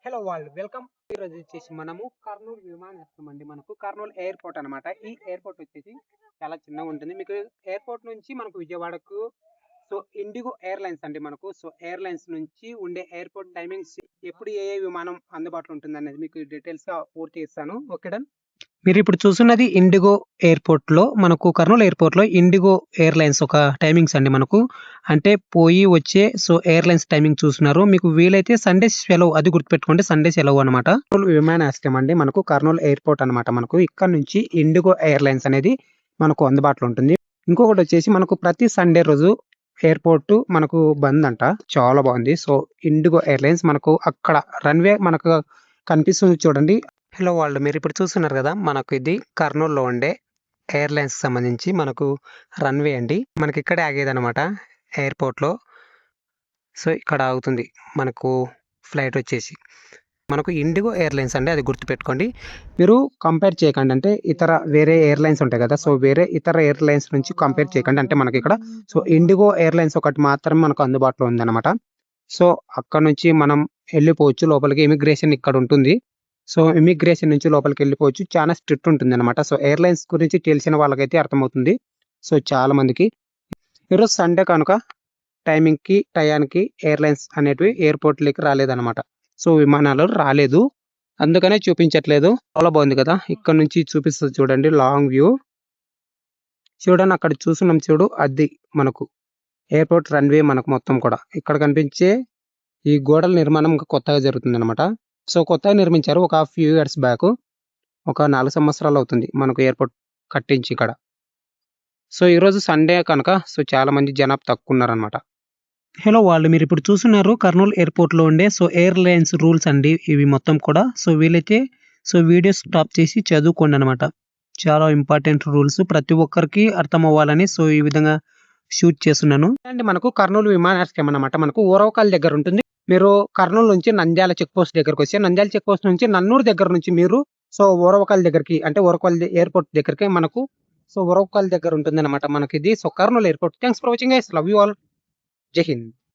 Hello వాళ్ళు welcome. ఈరోజు వచ్చేసి మనము కర్నూలు విమానాశ్రయం అండి. మనకు కర్నూలు ఎయిర్పోర్ట్ అనమాట. ఈ ఎయిర్పోర్ట్ వచ్చేసి చాలా చిన్నగా ఉంటుంది. మీకు ఎయిర్పోర్ట్ నుంచి మనకు విజయవాడకు ఇండిగో ఎయిర్లైన్స్ అండి మనకు. ఎయిర్లైన్స్ నుంచి ఉండే ఎయిర్పోర్ట్ టైమింగ్స్ ఎప్పుడు ఏ విమానం అందుబాటులో ఉంటుంది అనేది మీకు డీటెయిల్స్ గా పూర్తి ఇస్తాను. Okay done. మీరు ఇప్పుడు చూస్తున్నది ఇండిగో ఎయిర్పోర్ట్ లో మనకు కర్నూలు ఎయిర్పోర్ట్ లో ఇండిగో ఎయిర్లైన్స్ ఒక టైమింగ్స్ అండి మనకు. అంటే పోయి వచ్చే ఎయిర్లైన్స్ టైమింగ్ చూస్తున్నారు. మీకు వీలైతే సండే సెలవు, అది గుర్తుపెట్టుకోండి, సండే సెలవు అనమాట. విమానాశ్రయం అండి మనకు కర్నూలు ఎయిర్పోర్ట్ అనమాట. మనకు ఇక్కడ నుంచి ఇండిగో ఎయిర్లైన్స్ అనేది మనకు అందుబాటులో ఉంటుంది. ఇంకొకటి వచ్చేసి మనకు ప్రతి సండే రోజు ఎయిర్పోర్ట్ మనకు బంద్ అంట. చాలా బాగుంది. ఇండిగో ఎయిర్లైన్స్ మనకు అక్కడ రన్వే మనకు కనిపిస్తుంది చూడండి. హలో వాళ్ళు మీరు ఇప్పుడు చూస్తున్నారు కదా, మనకు ఇది కర్నూలులో ఉండే ఎయిర్లైన్స్ సంబంధించి మనకు రన్వే అండి. మనకి ఇక్కడే ఆగేది అనమాట ఎయిర్పోర్ట్లో. ఇక్కడ ఆగుతుంది మనకు ఫ్లైట్ వచ్చేసి మనకు ఇండిగో ఎయిర్లైన్స్ అండి, అది గుర్తుపెట్టుకోండి. మీరు కంపేర్ చేయకండి, అంటే వేరే ఎయిర్లైన్స్ ఉంటాయి కదా, వేరే ఇతర ఎయిర్లైన్స్ నుంచి కంపేర్ చేయకండి. అంటే మనకి ఇక్కడ ఇండిగో ఎయిర్లైన్స్ ఒకటి మాత్రమే మనకు అందుబాటులో ఉందన్నమాట. అక్కడ నుంచి మనం వెళ్ళిపోవచ్చు లోపలికి. ఇమిగ్రేషన్ ఇక్కడ ఉంటుంది. ఇమిగ్రేషన్ నుంచి లోపలికి వెళ్ళిపోవచ్చు. చాలా స్ట్రిక్ట్ ఉంటుంది అనమాట. ఎయిర్లైన్స్ గురించి తెలిసిన వాళ్ళకైతే అర్థమవుతుంది. చాలా మందికి ఈరోజు సండే కనుక టయానికి ఎయిర్లైన్స్ అనేటివి ఎయిర్పోర్ట్లోకి రాలేదన్నమాట. విమానాలు రాలేదు, అందుకనే చూపించట్లేదు. చాలా బాగుంది కదా, ఇక్కడ నుంచి చూపిస్తుంది చూడండి, లాంగ్ వ్యూ చూడండి. అక్కడ చూస్తున్నాం చూడు, అది మనకు ఎయిర్పోర్ట్ రన్వే. మనకు మొత్తం కూడా ఇక్కడ కనిపించే ఈ గోడల నిర్మాణం కొత్తగా జరుగుతుంది అనమాట. కొత్తగా నిర్మించారు ఒక ఫ్యూ ఇయర్స్ బ్యాక్. ఒక 4 సంవత్సరాలు అవుతుంది మనకు ఎయిర్పోర్ట్ కట్టించి ఇక్కడ. ఈరోజు సండే కనుక చాలా మంది జనాభా తక్కువ ఉన్నారనమాట. హలో వాళ్ళు మీరు ఇప్పుడు చూస్తున్నారు కర్నూలు ఎయిర్పోర్ట్ లో ఉండే ఎయిర్లైన్స్ రూల్స్ అండి ఇవి మొత్తం కూడా. వీలైతే వీడియో స్టాప్ చేసి చదువుకోండి అనమాట. చాలా ఇంపార్టెంట్ రూల్స్, ప్రతి ఒక్కరికి అర్థం అవ్వాలని ఈ విధంగా షూట్ చేస్తున్నాను అండి. మనకు కర్నూలు విమానాశ్రయం అన్నమాట మనకు ఓరవకాల దగ్గర ఉంటుంది. మీరు కర్నూలు నుంచి నంద్యాల చెక్ పోస్ట్ దగ్గరకు వస్తే, నంద్యాల చెక్ పోస్ట్ నుంచి నన్నూరు దగ్గర నుంచి మీరు ఓరవకాల దగ్గరికి, అంటే ఓరవకాల ఎయిర్పోర్ట్ దగ్గరికి మనకు ఓరవకాల దగ్గర ఉంటుంది అనమాట మనకి ఇది. Kurnool airport. Thanks for watching guys, love you all, జై హింద్.